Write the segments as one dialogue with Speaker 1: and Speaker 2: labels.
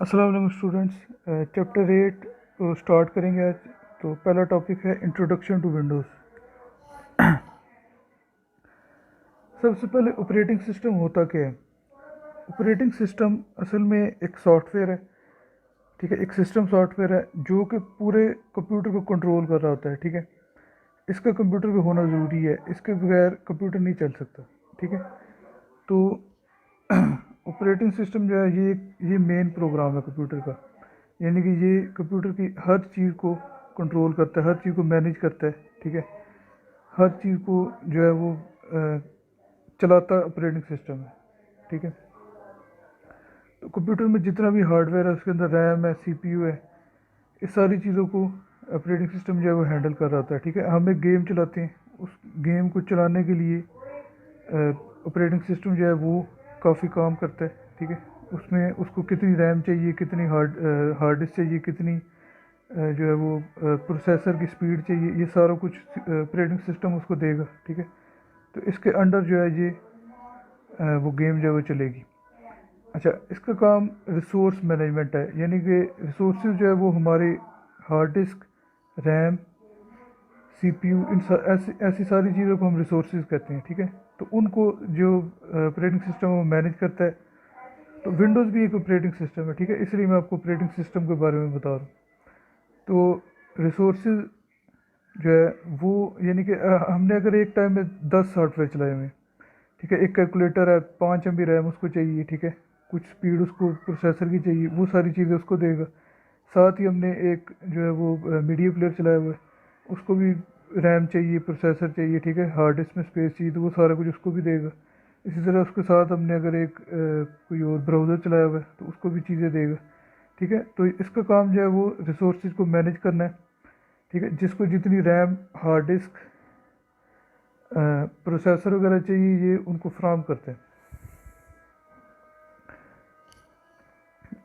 Speaker 1: अस्सलाम वालेकुम students. Chapter 8 start करेंगे आज। तो पहला टॉपिक है इंट्रोडक्शन टू विंडोज़। सबसे पहले ऑपरेटिंग सिस्टम होता क्या है। ऑपरेटिंग सिस्टम असल में एक सॉफ्टवेयर है, ठीक है। एक सिस्टम सॉफ्टवेयर है जो कि पूरे कंप्यूटर को कंट्रोल कर रहा होता है, ठीक है। इसका कंप्यूटर पे होना ज़रूरी है, इसके बगैर कंप्यूटर नहीं चल सकता, ठीक है। तो ऑपरेटिंग सिस्टम जो है ये मेन प्रोग्राम है कंप्यूटर का, यानी कि ये कंप्यूटर की हर चीज़ को कंट्रोल करता है, हर चीज़ को मैनेज करता है, ठीक है। हर चीज़ को जो है वो चलाता ऑपरेटिंग सिस्टम है, ठीक है। तो कंप्यूटर में जितना भी हार्डवेयर है उसके अंदर रैम है, सीपीयू है, इस सारी चीज़ों को ऑपरेटिंग सिस्टम जो है वो हैंडल कर रहा होता है, ठीक है। हम एक गेम चलाते हैं, उस गेम को चलाने के लिए ऑपरेटिंग सिस्टम जो है वो काफ़ी काम करता है, ठीक है। उसमें उसको कितनी रैम चाहिए, कितनी हार्ड डिस्क चाहिए, कितनी जो है वो प्रोसेसर की स्पीड चाहिए, ये सारा कुछ ऑपरेटिंग सिस्टम उसको देगा, ठीक है। तो इसके अंडर जो है ये वो गेम जो है वो चलेगी। अच्छा, इसका काम रिसोर्स मैनेजमेंट है, यानी कि रिसोर्सेज जो है वो हमारे हार्ड डिस्क, रैम, सीपीयू, ऐसी ऐसी सारी चीज़ों को हम रिसोर्सेज कहते हैं, ठीक है। तो उनको जो ऑपरेटिंग सिस्टम वो मैनेज करता है। तो विंडोज़ भी एक ऑपरेटिंग सिस्टम है, ठीक है, इसलिए मैं आपको ऑपरेटिंग सिस्टम के बारे में बता रहा हूँ। तो रिसोर्सेज जो है वो, यानी कि हमने अगर एक टाइम में 10 सॉफ्टवेयर चलाए हुए हैं, ठीक है। एक कैलकुलेटर है, 5 MB रैम उसको चाहिए, ठीक है। कुछ स्पीड उसको प्रोसेसर की चाहिए, वो सारी चीज़ें उसको देगा। साथ ही हमने एक जो है वो मीडिया प्लेयर चलाया हुआ है, उसको भी रैम चाहिए, प्रोसेसर चाहिए, ठीक है। हार्ड डिस्क में स्पेस चाहिए, तो वो सारा कुछ उसको भी देगा। इसी तरह उसके साथ हमने अगर एक कोई और ब्राउज़र चलाया हुआ है तो उसको भी चीज़ें देगा, ठीक है। तो इसका काम जो है वो रिसोर्सेज को मैनेज करना है, ठीक है। जिसको जितनी रैम, हार्ड डिस्क, प्रोसेसर वगैरह चाहिए, ये उनको फ्राहम करते हैं।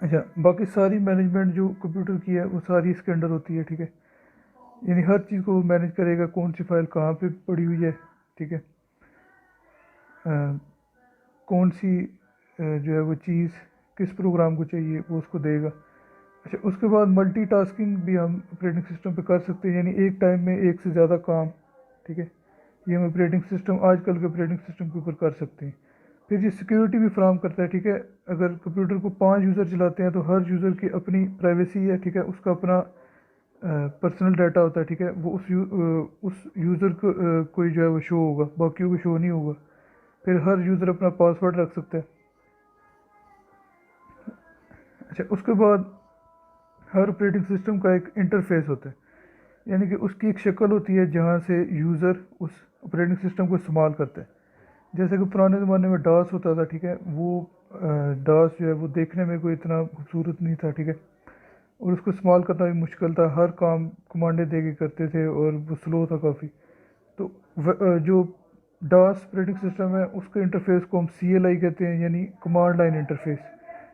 Speaker 1: अच्छा, बाकी सारी मैनेजमेंट जो कंप्यूटर की है वो सारी इसके अंडर होती है, ठीक है। यानी हर चीज़ को वो मैनेज करेगा, कौन सी फाइल कहाँ पे पड़ी हुई है, ठीक है। कौन सी जो है वो चीज़ किस प्रोग्राम को चाहिए वो उसको देगा। अच्छा, उसके बाद मल्टीटास्किंग भी हम ऑपरेटिंग सिस्टम पे कर सकते हैं, यानी एक टाइम में एक से ज़्यादा काम, ठीक है। ये हम ऑपरेटिंग सिस्टम, आजकल के ऑपरेटिंग सिस्टम के ऊपर कर सकते हैं। फिर ये सिक्योरिटी भी फ्राहम करता है, ठीक है। अगर कंप्यूटर को 5 यूज़र चलाते हैं तो हर यूज़र की अपनी प्राइवेसी है, ठीक है। उसका अपना पर्सनल डाटा होता है, ठीक है। वो उस यूज़र को कोई जो है वो शो होगा, बाकियों को शो नहीं होगा। फिर हर यूज़र अपना पासवर्ड रख सकता है। अच्छा, उसके बाद हर ऑपरेटिंग सिस्टम का एक इंटरफेस होता है, यानी कि उसकी एक शक्ल होती है जहाँ से यूज़र उस ऑपरेटिंग सिस्टम को इस्तेमाल करता है। जैसे कि पुराने ज़माने में डास होता था, ठीक है। वो डास जो है वो देखने में कोई इतना खूबसूरत नहीं था, ठीक है। और उसको इस्तेमाल करना भी मुश्किल था, हर काम कमांडें दे के करते थे और वो स्लो था काफ़ी। तो जो डास ऑपरेटिंग सिस्टम है उसके इंटरफेस को हम CLI कहते हैं, यानी कमांड लाइन इंटरफेस।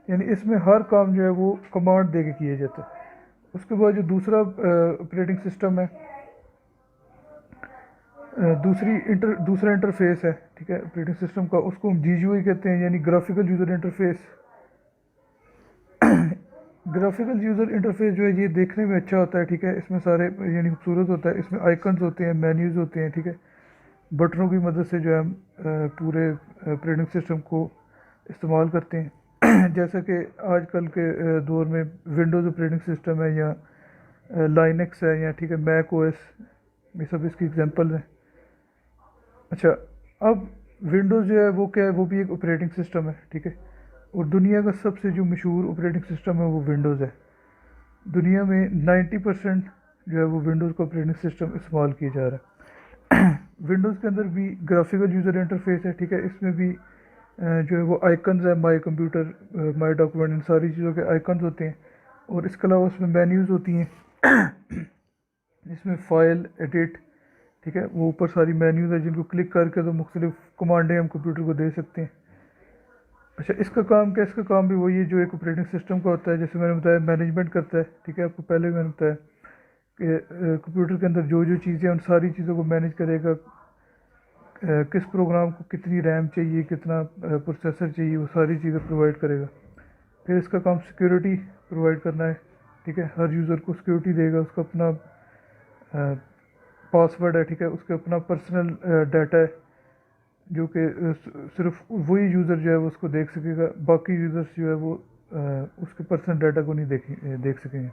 Speaker 1: यानी इसमें हर काम जो है वो कमांड दे के किया जाता है। उसके बाद जो दूसरा ऑपरेटिंग सिस्टम है, दूसरा इंटरफेस है, ठीक है, ऑपरेटिंग सिस्टम का, उसको हम GUI कहते हैं, यानी graphical user interface. Graphical user interface जो है ये देखने में अच्छा होता है, ठीक है। इसमें सारे यानी खूबसूरत होता है, इसमें आइकन्स होते हैं, मेन्यूज़ होते हैं, ठीक है। बटनों की मदद से जो है हम पूरे ऑपरेटिंग सिस्टम को इस्तेमाल करते हैं। जैसा कि आजकल के दौर में विंडोज़ ऑपरेटिंग सिस्टम है, या लाइनक्स है, या ठीक है मैक OS, ये सब इसकी एग्जांपल्स हैं। अच्छा, अब विंडोज़ जो है वो क्या है, वो भी एक ऑपरेटिंग सिस्टम है, ठीक है। और दुनिया का सबसे जो मशहूर ऑपरेटिंग सिस्टम है वो विंडोज़ है। दुनिया में 90% जो है वो विंडोज़ का ऑपरेटिंग सिस्टम इस्तेमाल किया जा रहा है। विंडोज़ के अंदर भी ग्राफिकल यूज़र इंटरफेस है, ठीक है। इसमें भी जो है वो आइकन्स है, माई कंप्यूटर, माई डॉक्यूमेंट, इन सारी चीज़ों के आइकन्स होते हैं। और इसके अलावा उसमें मेन्यूज़ होती हैं। इसमें फ़ाइल, एडिट, ठीक है, वो ऊपर सारी मेन्यूज़ है जिनको क्लिक करके तो मुख्तलिफ कमांडें हम कंप्यूटर को दे सकते हैं। अच्छा, इसका काम क्या है, इसका काम भी वही है जो एक ऑपरेटिंग सिस्टम का होता है। जैसे मैंने बताया, मैनेजमेंट करता है, ठीक है। आपको पहले मैंने बताया कि कंप्यूटर के अंदर जो जो चीज़ें हैं उन सारी चीज़ों को मैनेज करेगा। किस प्रोग्राम को कितनी रैम चाहिए, कितना प्रोसेसर चाहिए, वो सारी चीज़ें प्रोवाइड करेगा। फिर इसका काम सिक्योरिटी प्रोवाइड करना है, ठीक है। हर यूज़र को सिक्योरिटी देगा, उसका अपना पासवर्ड है, ठीक है, उसका अपना पर्सनल डाटा है जो कि सिर्फ वही यूज़र जो है वो उसको देख सकेगा, बाकी यूज़र्स जो है वो उसके पर्सनल डाटा को नहीं देख सकेंगे।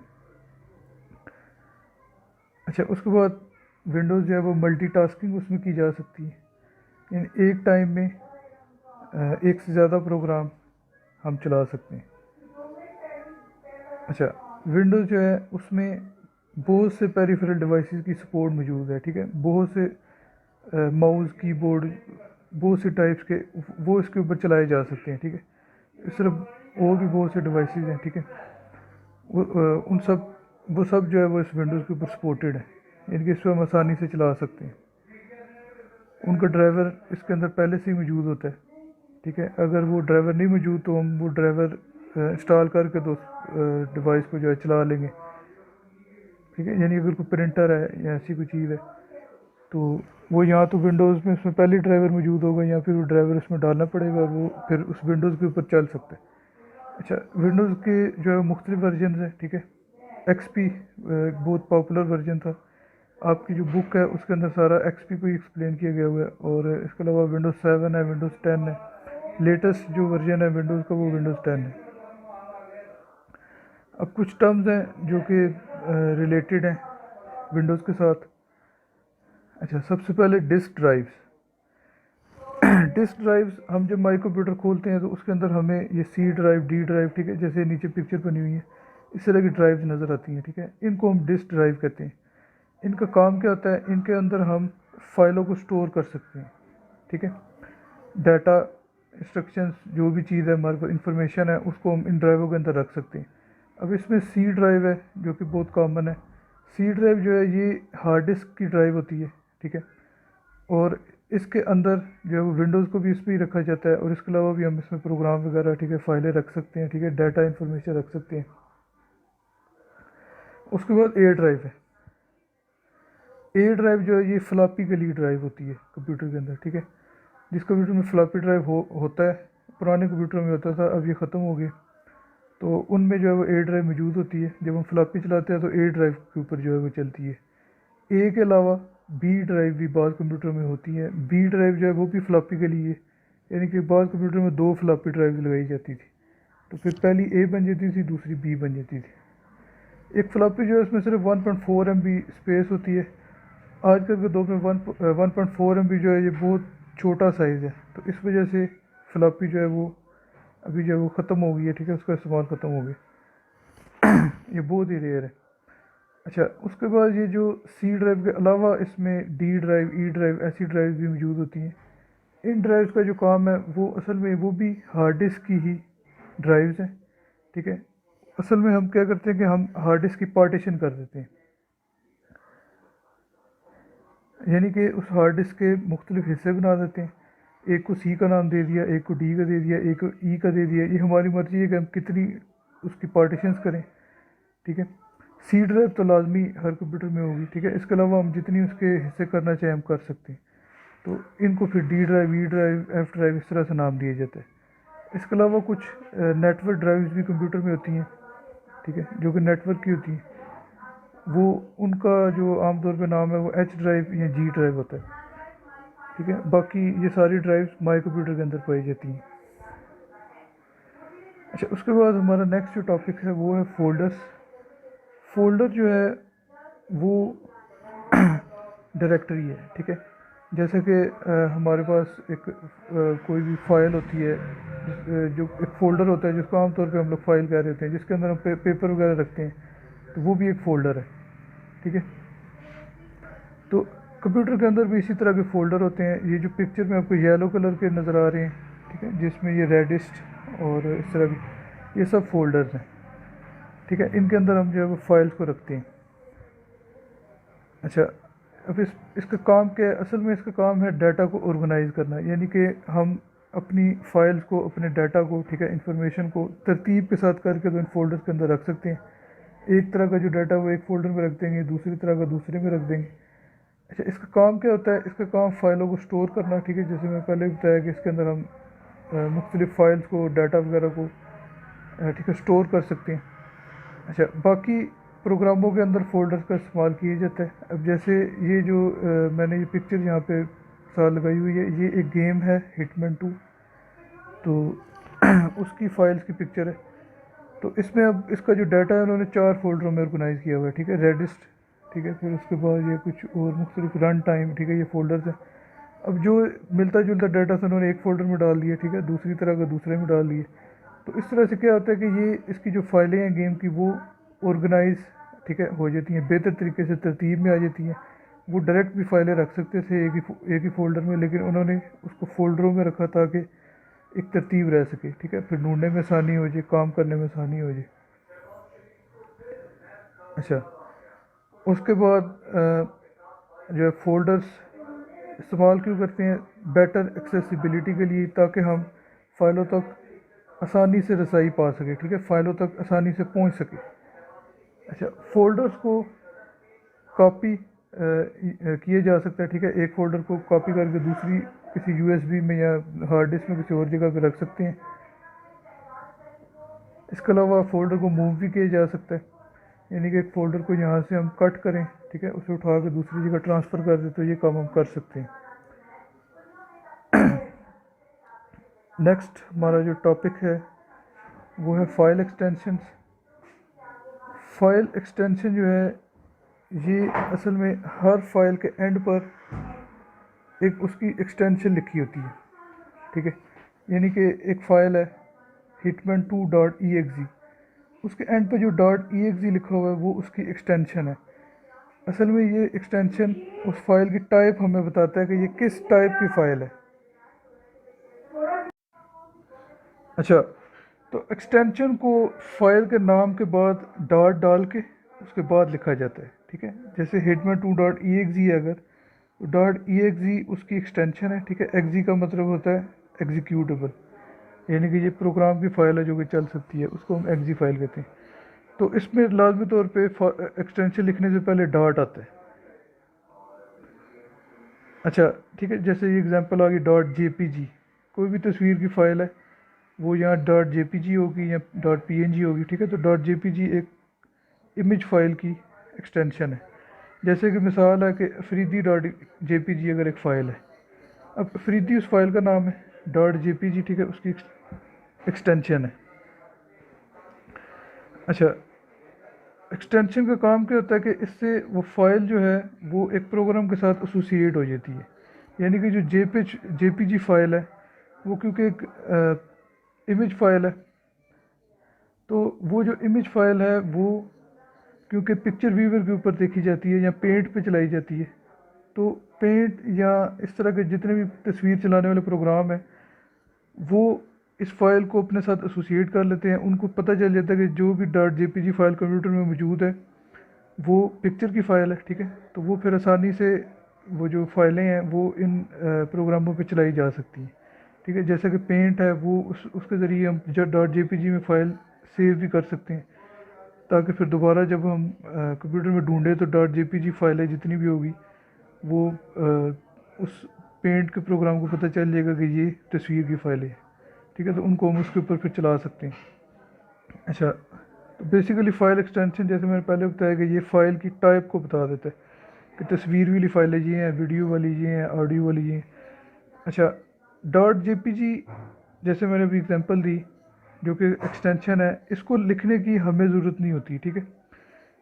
Speaker 1: अच्छा, उसके बाद विंडोज़ जो है वो मल्टीटास्किंग उसमें की जा सकती है, यानी एक टाइम में एक से ज़्यादा प्रोग्राम हम चला सकते हैं। अच्छा, विंडोज़ जो है उसमें बहुत से पेरिफेरल डिवाइसेस की सपोर्ट मौजूद है, ठीक है। बहुत से माउस, कीबोर्ड, बहुत से टाइप्स के वो इसके ऊपर चलाए जा सकते हैं, ठीक है। सिर्फ और भी बहुत से डिवाइसेस हैं, ठीक है। उन सब वो सब जो है वो इस विंडोज़ के ऊपर सपोर्टेड है, इनके इस पर हम आसानी से चला सकते हैं। उनका ड्राइवर इसके अंदर पहले से ही मौजूद होता है, ठीक है। अगर वो ड्राइवर नहीं मौजूद तो हम वो ड्राइवर इंस्टॉल करके तो डिवाइस को जो है चला लेंगे, ठीक है। यानी अगर कोई प्रिंटर है या ऐसी कोई चीज़ है तो वो यहाँ तो विंडोज़ में उसमें पहले ड्राइवर मौजूद होगा या फिर वो ड्राइवर उसमें डालना पड़ेगा और वो फिर उस विंडोज़ के ऊपर चल सकता है। अच्छा, विंडोज़ के जो है मुख्तलिफ वर्जन है, ठीक है। एक्सपी बहुत पॉपुलर वर्जन था। आपकी जो बुक है उसके अंदर सारा एक्सपी को ही एक्सप्लेन किया गया हुआ है। और इसके अलावा विंडोज़ 7 है, विंडोज़ 10 है, लेटेस्ट जो वर्जन है विंडोज़ का वो विंडोज़ 10 है। अब कुछ टर्म्स हैं जो कि रिलेटेड हैं विंडोज़ के साथ। अच्छा, सबसे पहले डिस्क ड्राइव्स। डिस्क ड्राइव्स, हम जब माई कंप्यूटर खोलते हैं तो उसके अंदर हमें ये सी ड्राइव, डी ड्राइव, ठीक है, जैसे नीचे पिक्चर बनी हुई है इस तरह की ड्राइव्स नज़र आती हैं, ठीक है। इनको हम डिस्क ड्राइव कहते हैं। इनका काम क्या होता है, इनके अंदर हम फाइलों को स्टोर कर सकते हैं, ठीक है। डाटा, इंस्ट्रक्शंस, जो भी चीज़ है हमारे पास इंफॉर्मेशन है उसको हम इन ड्राइवों के अंदर रख सकते हैं। अब इसमें सी ड्राइव है जो कि बहुत कॉमन है। सी ड्राइव जो है ये हार्ड डिस्क की ड्राइव होती है, ठीक है। और इसके अंदर जो है वो विंडोज़ को भी इस पर ही रखा जाता है और इसके अलावा भी हम इसमें प्रोग्राम वगैरह, ठीक है, फाइलें रख सकते हैं, ठीक है, डाटा इंफॉर्मेशन रख सकते हैं। उसके बाद ए ड्राइव है। ए ड्राइव जो है ये फ्लॉपी के लिए ड्राइव होती है कंप्यूटर के अंदर, ठीक है। जिस कंप्यूटर में फ्लॉपी ड्राइव होता है, पुराने कंप्यूटर में होता था, अब ये ख़त्म हो गया, तो उनमें जो है वो ए ड्राइव मौजूद होती है। जब हम फ्लॉपी चलाते हैं तो ए ड्राइव के ऊपर जो है वो चलती है। ए के अलावा बी ड्राइव भी बाद कंप्यूटर में होती है। बी ड्राइव जो है वो भी फ्लॉपी के लिए, यानी कि बाद कंप्यूटर में दो फ्लॉपी ड्राइव लगाई जाती थी, तो फिर पहली ए बन जाती थी, दूसरी बी बन जाती थी। एक फ्लॉपी जो है उसमें सिर्फ 1.4 MB स्पेस होती है। आजकल के दौर में 1.4 MB जो है ये बहुत छोटा साइज़ है, तो इस वजह से फ्लॉपी जो है वो अभी जो है वो ख़त्म हो गई है, ठीक है, उसका इस्तेमाल ख़त्म हो गया। ये बहुत ही रेयर है। अच्छा, उसके बाद ये जो सी ड्राइव के अलावा इसमें डी ड्राइव, ई ड्राइव, ऐसी ड्राइव भी मौजूद होती हैं। इन ड्राइव्स का जो काम है वो असल में वो भी हार्ड डिस्क की ही ड्राइव्स हैं, ठीक है। असल में हम क्या करते हैं कि हम हार्ड डिस्क की पार्टीशन कर देते हैं, यानी कि उस हार्ड डिस्क के मुख्तलिफ हिस्से बना देते हैं। एक को सी का नाम दे दिया, एक को डी का दे दिया, एक को ई का दे दिया। ये हमारी मर्ज़ी है कि हम कितनी उसकी पार्टीशंस करें, ठीक है। सी ड्राइव तो लाजमी हर कंप्यूटर में होगी, ठीक है। इसके अलावा हम जितनी उसके हिस्से करना चाहें हम कर सकते हैं। तो इनको फिर D drive, E drive, F drive इस तरह से नाम दिए जाते हैं। इसके अलावा कुछ नेटवर्क ड्राइव्स भी कंप्यूटर में होती हैं, ठीक है, जो कि नेटवर्क की होती हैं। वो उनका जो आमतौर पे नाम है वो एच ड्राइव या जी ड्राइव होता है, ठीक है। बाकी ये सारी ड्राइव्स माई कंप्यूटर के अंदर पाई जाती हैं। अच्छा, उसके बाद हमारा नेक्स्ट जो टॉपिक है वो है फोल्डर्स। फोल्डर जो है वो डायरेक्टरी है, ठीक है। जैसे कि हमारे पास एक कोई भी फाइल होती है, जो एक फ़ोल्डर होता है जिसको आमतौर पे हम लोग फ़ाइल कह रहे होते हैं, जिसके अंदर हम पेपर वगैरह रखते हैं, तो वो भी एक फ़ोल्डर है, ठीक है। तो कंप्यूटर के अंदर भी इसी तरह के फ़ोल्डर होते हैं। ये जो पिक्चर में आपको येलो कलर के नज़र आ रहे हैं, ठीक है, जिसमें ये रेडिस्ट और इस तरह की, ये सब फ़ोल्डर्स हैं, ठीक है। इनके अंदर हम जो है वो फाइल्स को रखते हैं। अच्छा, अब इसका काम क्या है, असल में इसका काम है डाटा को ऑर्गेनाइज़ करना, यानी कि हम अपनी फाइल्स को, अपने डाटा को, ठीक है, इंफॉर्मेशन को तरतीब के साथ करके तो इन फोल्डर्स के अंदर रख सकते हैं। एक तरह का जो डाटा वो एक फ़ोल्डर में रख देंगे, दूसरी तरह का दूसरे में रख देंगे। अच्छा, इसका काम क्या होता है, इसका काम फ़ाइलों को स्टोर करना, ठीक है। जैसे मैं पहले बताया कि इसके अंदर हम मुख्तलिफ़ फ़ाइल्स को, डाटा वगैरह को ठीक है, स्टोर कर सकते हैं। अच्छा, बाकी प्रोग्रामों के अंदर फ़ोल्डर्स का इस्तेमाल किया जाता है। अब जैसे ये जो मैंने ये पिक्चर यहाँ पे साथ लगाई हुई है, ये एक गेम है हिटमैन 2, तो उसकी फाइल्स की पिक्चर है। तो इसमें अब इसका जो डाटा है उन्होंने 4 फ़ोल्डरों में ऑर्गेनाइज़ किया हुआ है, ठीक है, रेडिस्ट, ठीक है, फिर उसके बाद ये कुछ और मुख्तलिफ रन टाइम, ठीक है, ये फ़ोल्डर्स हैं। अब जो मिलता जुलता डाटा था उन्होंने एक फ़ोल्डर में डाल दिया, ठीक है, दूसरी तरह का दूसरे में डाल दिए। तो इस तरह से क्या होता है कि ये इसकी जो फाइलें हैं गेम की वो ऑर्गेनाइज, ठीक है, हो जाती हैं, बेहतर तरीके से तरतीब में आ जाती हैं। वो डायरेक्ट भी फाइलें रख सकते थे एक ही फ़ोल्डर में, लेकिन उन्होंने उसको फ़ोल्डरों में रखा ताकि एक तरतीब रह सके, ठीक है, फिर ढूंढने में आसानी हो जाए, काम करने में आसानी हो जाए। अच्छा, उसके बाद जो है फ़ोल्डर्स इस्तेमाल क्यों करते हैं? बेटर एक्सेसिबिलिटी के लिए, ताकि हम फ़ाइलों तक आसानी से रसाई पा सके, ठीक है, फ़ाइलों तक आसानी से पहुंच सके। अच्छा, फ़ोल्डर्स को कॉपी किया जा सकता है, ठीक है, एक फ़ोल्डर को कॉपी करके दूसरी किसी यूएसबी में या हार्ड डिस्क में किसी और जगह पे रख सकते हैं। इसके अलावा फ़ोल्डर को मूव भी किया जा सकता है, यानी कि एक फ़ोल्डर को यहाँ से हम कट करें, ठीक है, उसे उठा के दूसरी जगह ट्रांसफ़र कर दें, तो ये काम हम कर सकते हैं। नेक्स्ट हमारा जो टॉपिक है वो है फ़ाइल एक्सटेंशंस। फ़ाइल एक्सटेंशन जो है ये असल में हर फाइल के एंड पर एक उसकी एक्सटेंशन लिखी होती है, ठीक है, यानी कि एक फ़ाइल है hitman2.exe, उसके एंड पे जो .exe लिखा हुआ है वो उसकी एक्सटेंशन है। असल में ये एक्सटेंशन उस फाइल की टाइप हमें बताता है कि ये किस टाइप की फ़ाइल है। अच्छा, तो एक्सटेंशन को फाइल के नाम के बाद डॉट डाल के उसके बाद लिखा जाता है, ठीक है, जैसे hitman2.exe है, अगर तो .exe उसकी एक्सटेंशन है, ठीक है, exe का मतलब होता है एग्जीक्यूटेबल, यानी कि ये प्रोग्राम की फ़ाइल है जो कि चल सकती है, उसको हम exe फाइल कहते हैं। तो इसमें लाजमी तौर पे एक्सटेंशन लिखने से पहले डॉट आता है। अच्छा, ठीक है, जैसे ये एग्जांपल आ गई .jpg, कोई भी तस्वीर की फ़ाइल है वो यहाँ .jpg होगी या .png होगी, ठीक है, तो .jpg एक इमेज फाइल की एक्सटेंशन है। जैसे कि मिसाल है कि अफरीदी.jpg अगर एक फ़ाइल है, अब अफरीदी उस फाइल का नाम है, .jpg, ठीक है, उसकी एक्सटेंशन है। अच्छा, एक्सटेंशन का काम क्या होता है कि इससे वो फाइल जो है वो एक प्रोग्राम के साथ एसोसिएट हो जाती है, यानी कि जो जेपीजी फाइल है वो क्योंकि एक इमेज फाइल है, तो वो जो इमेज फाइल है वो क्योंकि पिक्चर व्यूवर के ऊपर देखी जाती है या पेंट पे चलाई जाती है, तो पेंट या इस तरह के जितने भी तस्वीर चलाने वाले प्रोग्राम हैं वो इस फाइल को अपने साथ एसोसिएट कर लेते हैं। उनको पता चल जाता है कि जो भी .jpg फाइल कंप्यूटर में मौजूद है वो पिक्चर की फ़ाइल है, ठीक है, तो वो फिर आसानी से वो जो फाइलें हैं वो इन प्रोग्रामों पे चलाई जा सकती हैं, ठीक है, जैसे कि पेंट है वो उसके ज़रिए हम जो .jpg में फ़ाइल सेव भी कर सकते हैं, ताकि फिर दोबारा जब हम कंप्यूटर में ढूंढें तो .jpg फाइलें जितनी भी होगी वो उस पेंट के प्रोग्राम को पता चल जाएगा कि ये तस्वीर की फ़ाइल है, ठीक है, तो उनको हम उसके ऊपर फिर चला सकते हैं। अच्छा, तो बेसिकली फ़ाइल एक्सटेंशन जैसे मैंने पहले बताया कि ये फ़ाइल की टाइप को बता देता है कि तस्वीर वाली फ़ाइलें ये हैं, वीडियो वाली ये हैं, ऑडियो वाली ये हैं। अच्छा, .jpg जैसे मैंने अभी एग्जांपल दी जो कि एक्सटेंशन है, इसको लिखने की हमें ज़रूरत नहीं होती, ठीक है,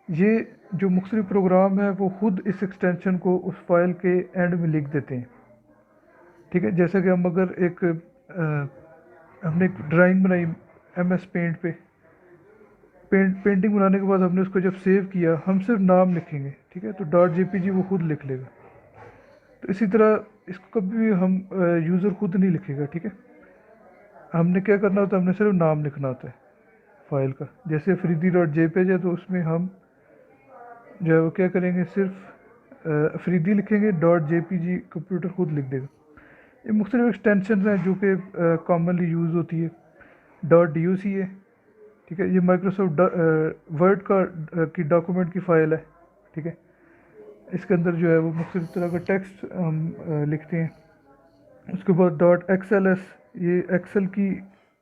Speaker 1: ये जो मुख्तलिफ प्रोग्राम है वो खुद इस एक्सटेंशन को उस फाइल के एंड में लिख देते हैं, ठीक है, जैसे कि हम अगर हमने एक ड्राइंग बनाई MS पेंट पे, पेंटिंग बनाने के बाद हमने उसको जब सेव किया हम सिर्फ नाम लिखेंगे, ठीक है, तो .jpg वो खुद लिख लेगा। तो इसी तरह इसको कभी भी हम यूज़र खुद नहीं लिखेगा, ठीक है, हमने क्या करना होता है, हमने सिर्फ नाम लिखना होता है फाइल का। जैसे अफरीदी.jpg है तो उसमें हम जो है वो क्या करेंगे, सिर्फ अफरीदी लिखेंगे, .jpg कंप्यूटर खुद लिख देगा। ये मुख्तलिफ एक्सटेंशन हैं जो कि कॉमनली यूज़ होती है। .doc है, ठीक है, ये माइक्रोसॉफ्ट वर्ड की डॉक्यूमेंट की फ़ाइल है, ठीक है, इसके अंदर जो है वो मुख्तलिफ तरह का टेक्स्ट हम लिखते हैं। उसके बाद .xls, ये एक्सेल की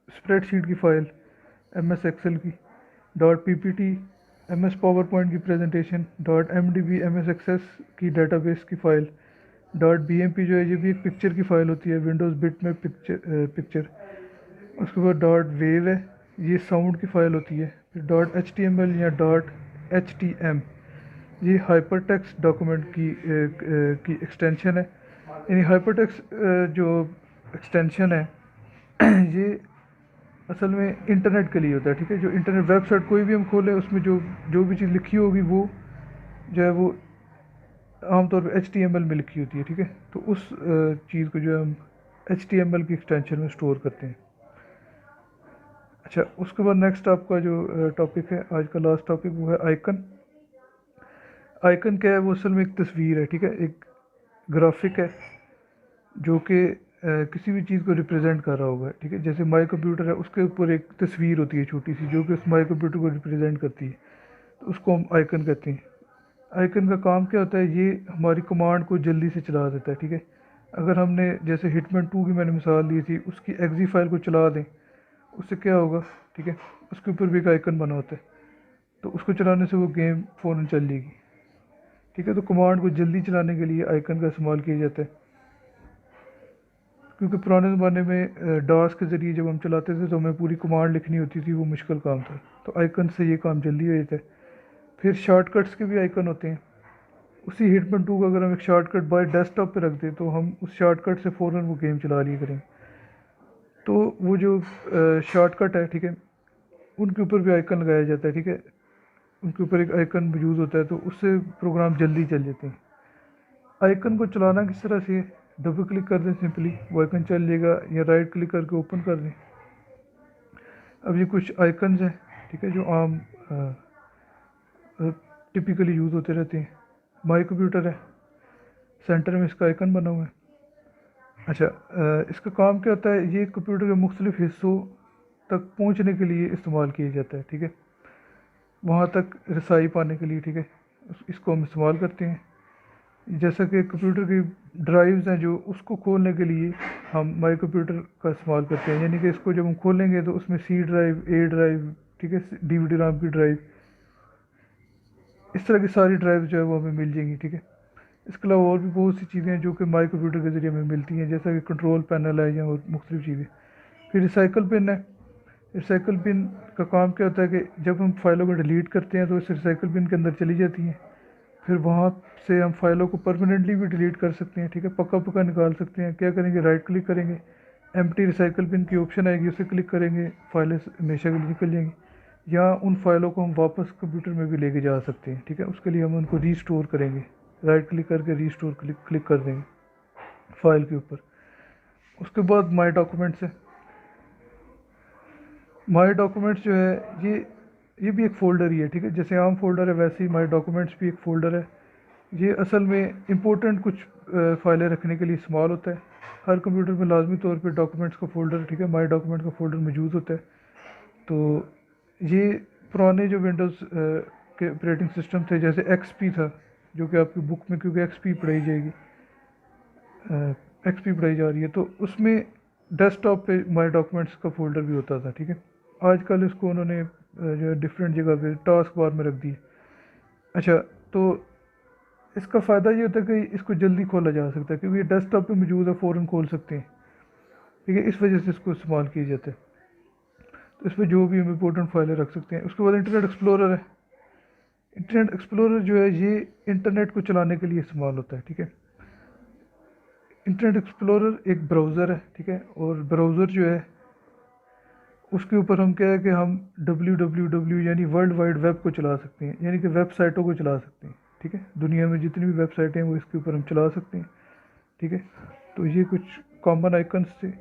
Speaker 1: स्प्रेडशीट की फ़ाइल, MS एक्सेल की, .ppt MS पावर पॉइंट की प्रेजेंटेशन, .mdb MS एक्सेस की डेटाबेस की फ़ाइल, .bmp जो है ये भी एक पिक्चर की फ़ाइल होती है, विंडोज़ बिट में पिक्चर। उसके बाद .wav है, ये साउंड की फ़ाइल होती है। फिर .html या .htm ये हाइपरटेक्स्ट डॉक्यूमेंट की एक्सटेंशन है। यानी हाइपरटेक्स्ट जो एक्सटेंशन है ये असल में इंटरनेट के लिए होता है, ठीक है। जो इंटरनेट वेबसाइट कोई भी हम खोलें उसमें जो जो भी चीज़ लिखी होगी वो जो है वो आमतौर पे HTML में लिखी होती है, ठीक है। तो उस चीज़ को जो है हम HTML की एक्सटेंशन में स्टोर करते हैं। अच्छा, उसके बाद नेक्स्ट आपका जो टॉपिक है, आज का लास्ट टॉपिक, वो है आइकन। आइकन क्या है? वो असल में एक तस्वीर है, ठीक है, एक ग्राफिक है जो कि किसी भी चीज़ को रिप्रेजेंट कर रहा होगा, ठीक है। जैसे माई कंप्यूटर है, उसके ऊपर एक तस्वीर होती है छोटी सी जो कि उस माई कंप्यूटर को रिप्रेजेंट करती है, तो उसको हम आइकन कहते हैं। आइकन का काम क्या होता है? ये हमारी कमांड को जल्दी से चला देता है, ठीक है। अगर हमने जैसे हिटमैन 2 की मैंने मिसाल दी थी, उसकी एक्जी फाइल को चला दें, उससे क्या होगा, ठीक है, उसके ऊपर भी एक आइकन बना होता है, तो उसको चलाने से वो गेम फ़ौरन चल जाएगी, ठीक है। तो कमांड को जल्दी चलाने के लिए आइकन का इस्तेमाल किया जाता है, क्योंकि पुराने ज़माने में डॉस के ज़रिए जब हम चलाते थे तो हमें पूरी कमांड लिखनी होती थी, वो मुश्किल काम था, तो आइकन से ये काम जल्दी हो जाता है। फिर शॉर्टकट्स के भी आइकन होते हैं। उसी हिटमैन 2 का अगर हम एक शॉर्टकट बाय डेस्कटॉप पे रख दें तो हम उस शॉर्टकट से फ़ौरन वो गेम चला लिया करेंगे। तो वो जो शॉर्टकट है, ठीक है, उनके ऊपर भी आइकन लगाया जाता है, ठीक है। उनके ऊपर एक आइकन मौजूद होता है, तो उससे प्रोग्राम जल्दी चल जाते हैं। आइकन को चलाना किस तरह से? डबल क्लिक कर दें सिंपली, वो आइकन चल जाएगा, या राइट क्लिक करके ओपन कर दें। अब ये कुछ आइकन्स हैं, ठीक है, जो आम टिपिकली यूज़ होते रहते हैं। माई कंप्यूटर है, सेंटर में इसका आइकन बना हुआ है। अच्छा, इसका काम क्या होता है? ये कंप्यूटर के मुख्तलिफ हिस्सों तक पहुंचने के लिए इस्तेमाल किया जाता है, ठीक है, वहाँ तक रसाई पाने के लिए, ठीक है, इसको हम इस्तेमाल करते हैं। जैसा कि कंप्यूटर की ड्राइव्स हैं जो, उसको खोलने के लिए हम माई कंप्यूटर का इस्तेमाल करते हैं। यानी कि इसको जब हम खोलेंगे तो उसमें C ड्राइव, A ड्राइव, ठीक है, DVD RAM की ड्राइव, इस तरह की सारी ड्राइव जो है वो हमें मिल जाएंगी, ठीक है। इसके अलावा और भी बहुत सी चीज़ें हैं जो कि माई कंप्यूटर के ज़रिए हमें मिलती हैं, जैसा कि कंट्रोल पैनल है या और मुख्तलिफ चीज़ें। फिर रिसाइकल पिन है। रिसाइकल पिन का काम क्या होता है कि जब हम फाइलों को डिलीट करते हैं तो इस रिसाइकल पिन के अंदर चली जाती हैं। फिर वहाँ से हम फाइलों को परमानेंटली भी डिलीट कर सकते हैं, ठीक है, पक्का पक्का निकाल सकते हैं। क्या करेंगे? राइट क्लिक करेंगे, एम्प्टी रिसाइकल पिन की ऑप्शन आएगी, उसे क्लिक करेंगे, फाइलें हमेशा के लिए निकल जाएंगी। या उन फाइलों को हम वापस कंप्यूटर में भी लेके जा सकते हैं, ठीक है। उसके लिए हम उनको रीस्टोर करेंगे, राइट क्लिक करके रीस्टोर क्लिक कर देंगे फाइल के ऊपर। उसके बाद माई डॉक्यूमेंट्स है। माई डॉक्यूमेंट्स जो है ये भी एक फ़ोल्डर ही है, ठीक है। जैसे आम फोल्डर है वैसे ही माई डॉक्यूमेंट्स भी एक फ़ोल्डर है। ये असल में इम्पोर्टेंट कुछ फ़ाइलें रखने के लिए इस्तेमाल होता है। हर कंप्यूटर में लाजमी तौर पे डॉक्यूमेंट्स का फ़ोल्डर, ठीक है, माई डॉक्यूमेंट का फ़ोल्डर मौजूद होता है। तो ये पुराने जो विंडोज़ के ऑपरेटिंग सिस्टम थे, जैसे XP था, जो कि आपकी बुक में क्योंकि XP पढ़ाई जाएगी, XP पढ़ाई जा रही है, तो उसमें डेस्कटॉप पे माई डॉक्यूमेंट्स का फ़ोल्डर भी होता था, ठीक है। आजकल इसको उन्होंने जो डिफरेंट जगह पे टास्क बार में रख दी। अच्छा, तो इसका फ़ायदा ये होता है कि इसको जल्दी खोला जा सकता है, क्योंकि ये डेस्कटॉप पे मौजूद है, फ़ौरन खोल सकते हैं, ठीक है। इस वजह से इसको इस्तेमाल किया जाता है। तो इस पर जो भी हम इम्पोर्टेंट फाइलें रख सकते हैं। उसके बाद इंटरनेट एक्सप्लोरर है। इंटरनेट एक्सप्लोरर जो है ये इंटरनेट को चलाने के लिए इस्तेमाल होता है, ठीक है। इंटरनेट एक्सप्लोरर एक ब्राउज़र है, ठीक है, और ब्राउज़र जो है उसके ऊपर हम क्या है कि हम www यानी वर्ल्ड वाइड वेब को चला सकते हैं, यानी कि वेबसाइटों को चला सकते हैं, ठीक है। दुनिया में जितनी भी वेबसाइटें हैं वो इसके ऊपर हम चला सकते हैं, ठीक है। तो ये कुछ कॉमन आइकन्स थे।